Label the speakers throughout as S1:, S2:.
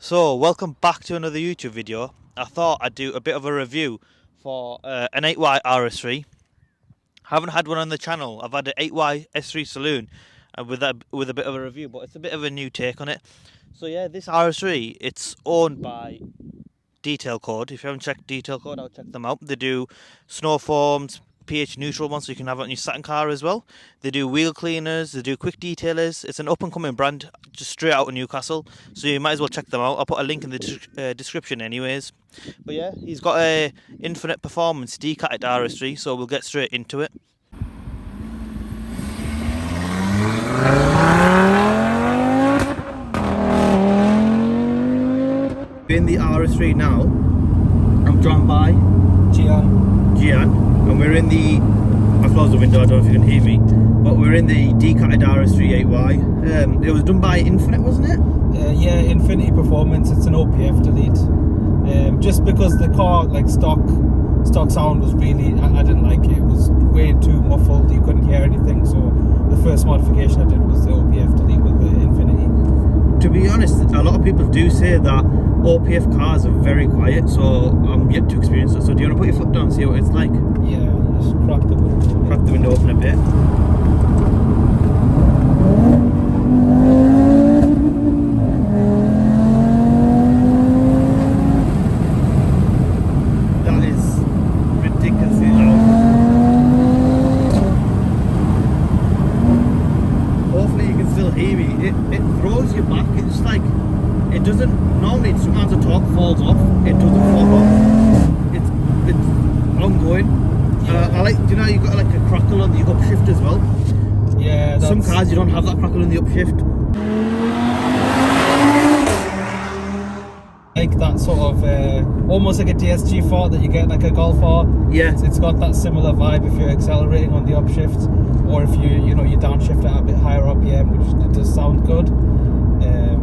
S1: So, welcome back to another YouTube video. I thought I'd do a bit of a review for an 8Y RS3. Haven't had one on the channel. I've had an 8Y S3 Saloon with a bit of a review, but it's a bit of a new take on it. So yeah, this RS3, it's owned by Detail Code. If you haven't checked Detail Code, I'll check them out. They do snow foams, pH neutral ones, so you can have it on your Saturn car as well. They do wheel cleaners, they do quick detailers. It's an up and coming brand, just straight out of Newcastle, so you might as well check them out. I'll put a link in the description anyways. But yeah, he's got a infinite performance decatted RS3, so we'll get straight into it. In the RS3 now, I'm joined by Gian, and we're in the, I closed the window, I don't know if you can hear me, but we're in the decatted RS3 8Y. It was done by Infinite, wasn't it?
S2: Yeah, Infinity Performance. It's an OPF delete. Just because the car, like stock sound was really, I didn't like it. It was way too muffled, you couldn't hear anything, so the first modification I did was the OPF delete with the Infinity.
S1: To be honest, a lot of people do say that OPF cars are very quiet, so I'm yet to experience it. So do you want to put your foot down and see what it's like?
S2: Yeah, just crack the window.
S1: Crack the window open a bit. That is ridiculously loud. Hopefully you can still hear me. It throws you back. It's like, it doesn't, normally sometimes the torque falls off, it doesn't fall off, it's ongoing. I like, do you know, you got like a crackle on the upshift as well?
S2: Yeah,
S1: some cars you don't have that crackle on the upshift.
S2: Like that sort of, almost like a DSG fart that you get like a Golf R.
S1: Yeah.
S2: It's got that similar vibe if you're accelerating on the upshift, or if you downshift at a bit higher RPM, which it does sound good.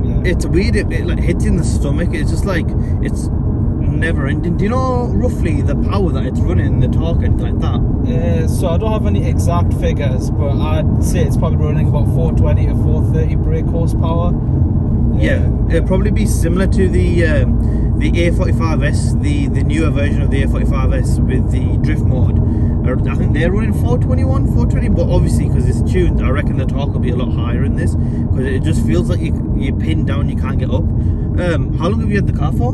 S2: Yeah.
S1: It's weird, it like hits in the stomach. It's just like, it's never ending. Do you know roughly the power that it's running, the torque and like that?
S2: So I don't have any exact figures, but I'd say it's probably running about 420 to 430 brake horsepower.
S1: Yeah, it'll probably be similar to the A45S, the newer version of the A45S with the drift mode. I think they're running 421, 420, but obviously because it's tuned, I reckon the torque will be a lot higher in this, because it just feels like you're pinned down, you can't get up. How long have you had the car for?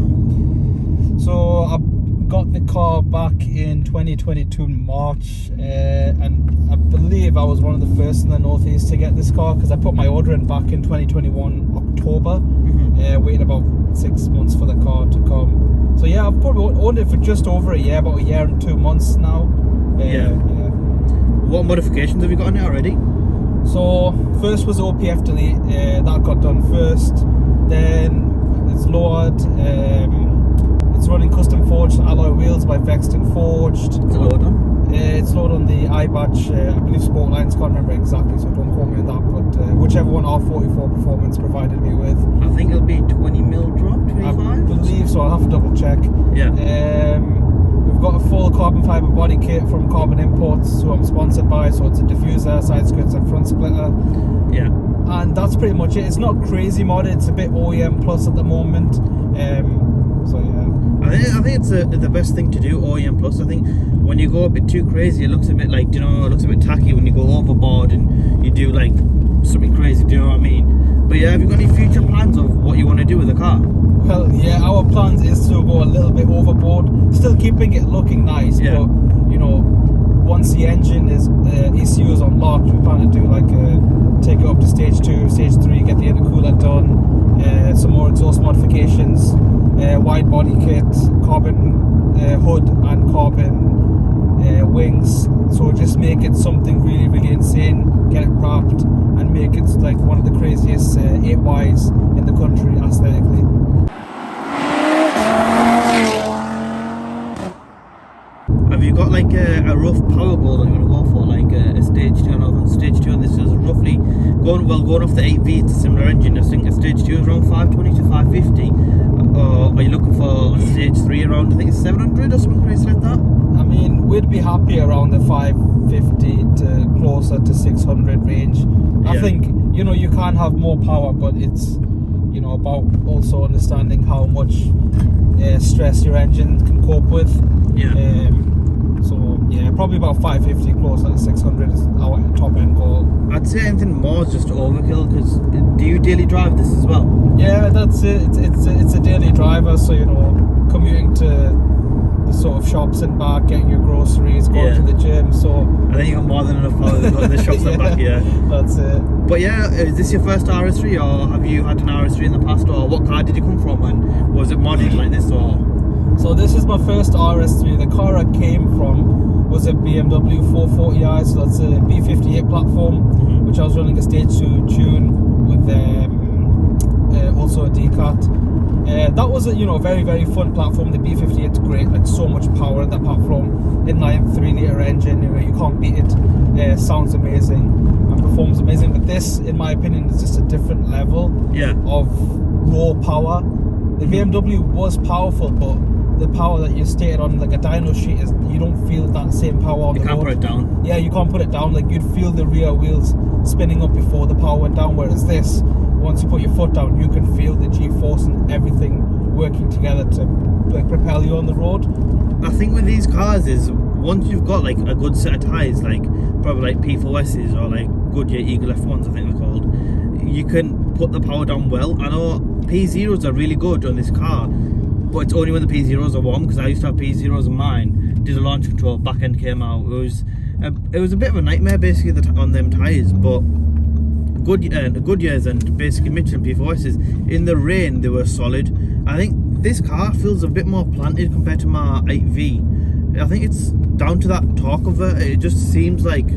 S2: So I got the car back in 2022 March, and I believe I was one of the first in the Northeast to get this car, because I put my order in back in 2021 October, waiting about 6 months for the car to come. So yeah, I've probably owned it for just over a year, about a year and 2 months now.
S1: Yeah. What modifications have you got on it already?
S2: So first was OPF delete, that got done first. Then it's lowered. It's running custom forged alloy wheels by Vexton Forged.
S1: What's it load on?
S2: It's loaded on the iBatch, I believe Sportlines, can't remember exactly, so don't quote me on that, but whichever one R44 Performance provided me with.
S1: I think it'll be 20mm drop, 25?
S2: I believe so, I'll have to double check.
S1: Yeah.
S2: We've got a full carbon fibre body kit from Carbon Imports, who I'm sponsored by, so it's a diffuser, side skirts and front splitter.
S1: Yeah.
S2: And that's pretty much it. It's not crazy modded, it's a bit OEM plus at the moment. So yeah.
S1: I think it's the best thing to do, OEM plus. I think when you go a bit too crazy, it looks a bit like, you know, it looks a bit tacky when you go overboard and you do like something crazy, do you know what I mean? But yeah, have you got any future plans of what you want to do with the car?
S2: Well, yeah, our plans is to go a little bit overboard, still keeping it looking nice,
S1: yeah.
S2: But you know, once the engine is ECU is unlocked, we plan to do like take it up to stage 2, stage 3, get the intercooler done, some more exhaust modifications, wide body kit, carbon hood and carbon wings. So just make it something really, really insane, get it wrapped and make it like one of the craziest 8Ys in the country aesthetically.
S1: Have you got like a rough power goal that you want to go for, like a stage 2? I know stage 2 and this is roughly going off the 8V, it's a similar engine. I think a stage 2 is around 520 to 550. Are you looking for a stage 3 around, I think it's 700 or something crazy like that?
S2: I mean, we'd be happy around the 550 to closer to 600 range. I think, you know, you can have more power, but it's, you know, about also understanding how much stress your engine can cope with.
S1: Yeah.
S2: So yeah, probably about 550 close at 600 is our top end goal.
S1: I'd say anything more is just overkill, because do you daily drive this as well?
S2: Yeah, that's it. It's a daily driver, so you know, commuting to the sort of shops and back, getting your groceries, going to the gym. So
S1: I think you got more than enough power to go to the shops and back. Yeah,
S2: that's it.
S1: But yeah, is this your first RS3, or have you had an RS3 in the past, or what car did you come from, and was it modded like this, or?
S2: So this is my first RS3. The car I came from was a BMW 440i, so that's a B58 platform, which I was running a stage 2 tune with also a D-Cat. That was a very, very fun platform. The B58 is great, like so much power in that platform. Inline 3-litre engine, you can't beat it. Sounds amazing and performs amazing. But this, in my opinion, is just a different level of raw power. The BMW was powerful, but the power that you stated on like a dyno sheet is you don't feel that same power on the road. You can't put it down. Yeah, you can't put it down. Like you'd feel the rear wheels spinning up before the power went down. Whereas this, once you put your foot down, you can feel the G-force and everything working together to like propel you on the road.
S1: I think with these cars is once you've got like a good set of tyres, like probably like P4Ss or like Goodyear Eagle F1s, I think they're called, you can put the power down well. I know P0s are really good on this car, but it's only when the P0s are warm, because I used to have P0s on mine, did a launch control, back end came out, it was a bit of a nightmare basically on them tyres. But Goodyears and basically Michelin P4Ss, in the rain they were solid. I think this car feels a bit more planted compared to my 8V. I think it's down to that torque converter. It just seems like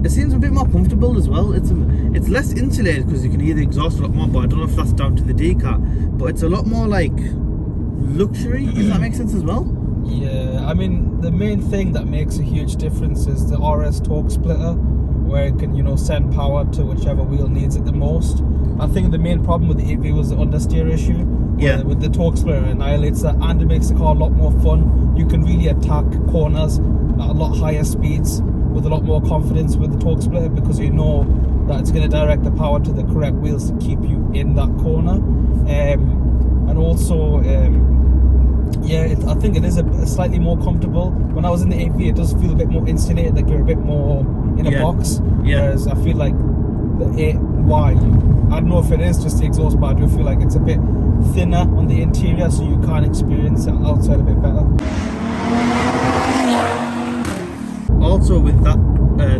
S1: it seems a bit more comfortable as well. It's less insulated because you can hear the exhaust a lot more, but I don't know if that's down to the D-Cat, but it's a lot more like luxury, if that makes sense as well.
S2: Yeah, I mean the main thing that makes a huge difference is the RS torque splitter, where it can send power to whichever wheel needs it the most. I think the main problem with the 8V was the understeer issue.
S1: Yeah.
S2: With the torque splitter, it annihilates that, and it makes the car a lot more fun. You can really attack corners at a lot higher speeds with a lot more confidence with the torque splitter, because you know that it's going to direct the power to the correct wheels to keep you in that corner. And also, I think it is a slightly more comfortable. When I was in the 8V, it does feel a bit more insulated, like you're a bit more in a box. Whereas I feel like the 8Y, I don't know if it is just the exhaust, but I do feel like it's a bit thinner on the interior, so you can't experience it outside a bit better.
S1: Also with that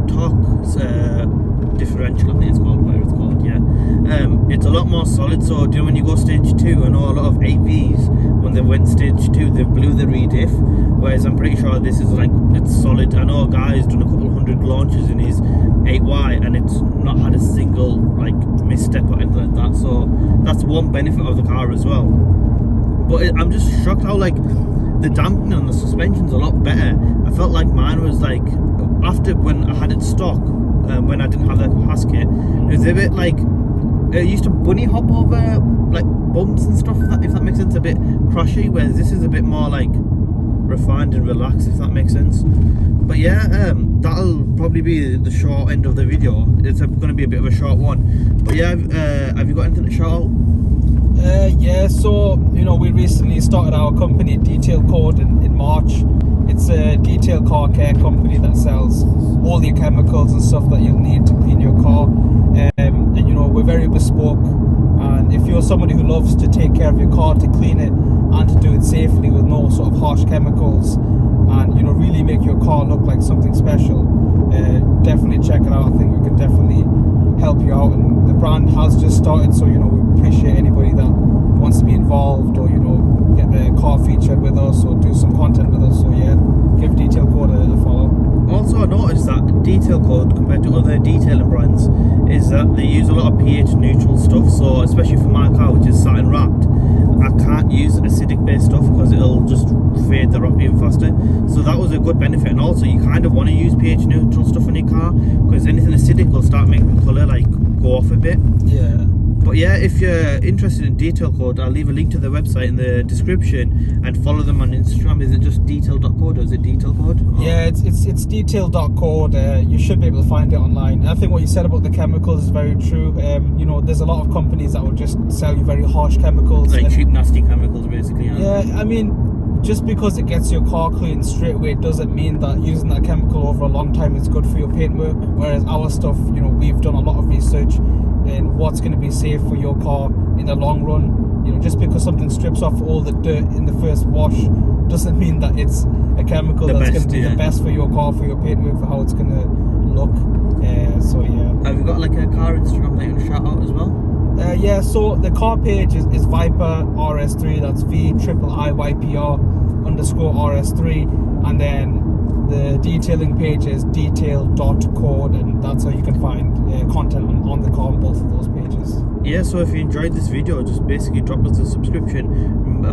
S1: torque differential, I think it's called, whatever it's called, it's a lot more solid. So do you know when you go stage 2, I know a lot of 8Vs, when they went stage 2, they blew the rediff, whereas I'm pretty sure this is like, it's solid. I know a guy's done a couple hundred launches in his 8Y and it's not had a single like misstep or anything like that, so that's one benefit of the car as well. But I'm just shocked how like the damping on the suspension's a lot better. I felt like mine was like, after when I had it stock, when I didn't have the gasket, it was a bit like, it used to bunny hop over like bumps and stuff, if that makes sense, a bit crushy, whereas this is a bit more like refined and relaxed, if that makes sense. But yeah, that'll probably be the short end of the video. It's going to be a bit of a short one. But yeah, have you got anything to shout out?
S2: Yeah, so we recently started our company Detail Code in March. It's a detail car care company that sells all your chemicals and stuff that you'll need to clean your car. And we're very bespoke, and if you're somebody who loves to take care of your car, to clean it and to do it safely with no sort of harsh chemicals, and really make your car look like something special, definitely check it out. I think we can definitely help you out, and the brand has just started, so we appreciate anybody that wants to be involved, or get the car featured with us or do some content with us. So yeah, give Detail Code a follow.
S1: Also, I noticed that Detail Code, compared to other detailing brands, is that they use a lot of pH neutral stuff. So especially for my car, which is satin wrapped, I can't use acidic based stuff because it'll just fade the wrap even faster. So that was a good benefit. And also, you kind of want to use pH neutral stuff on your car, because anything acidic will start making the colour like go off a bit.
S2: Yeah.
S1: But yeah, if you're interested in Detail Code, I'll leave a link to their website in the description, and follow them on Instagram. Is it just detail.code or is it Detail Code? Or?
S2: Yeah, it's detail.code. You should be able to find it online. I think what you said about the chemicals is very true. You know, there's a lot of companies that will just sell you very harsh chemicals.
S1: Like cheap, nasty chemicals, basically.
S2: Yeah, I mean, just because it gets your car clean straight away doesn't mean that using that chemical over a long time is good for your paintwork. Whereas our stuff, you know, we've done a lot of research in what's going to be safe for your car in the long run. You know, just because something strips off all the dirt in the first wash doesn't mean that it's a chemical that's going to be the best for your car, for your paintwork, for how it's going to look. So yeah.
S1: Have you got like a car Instagram that you want to shout out as well?
S2: Yeah, so the car page is Viper RS3. That's VIIYPR_RS3, and then the detailing page is detail.code, and that's how you can find content on the car on both of those pages.
S1: Yeah, so if you enjoyed this video, just basically drop us a subscription,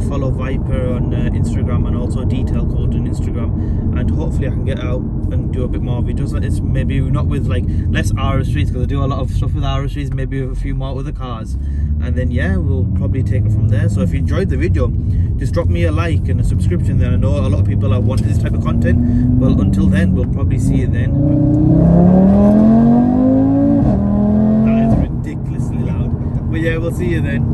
S1: follow Viper on Instagram, and also Detail Code on Instagram, and hopefully I can get out and do a bit more videos like this. Maybe not with like less RS3s, because I do a lot of stuff with RS3s, maybe with a few more other cars, and then yeah, we'll probably take it from there. So if you enjoyed the video, just drop me a like and a subscription. Then I know a lot of people are wanting this type of content. Well, until then, we'll probably see you then. That is ridiculously loud, but yeah, we'll see you then.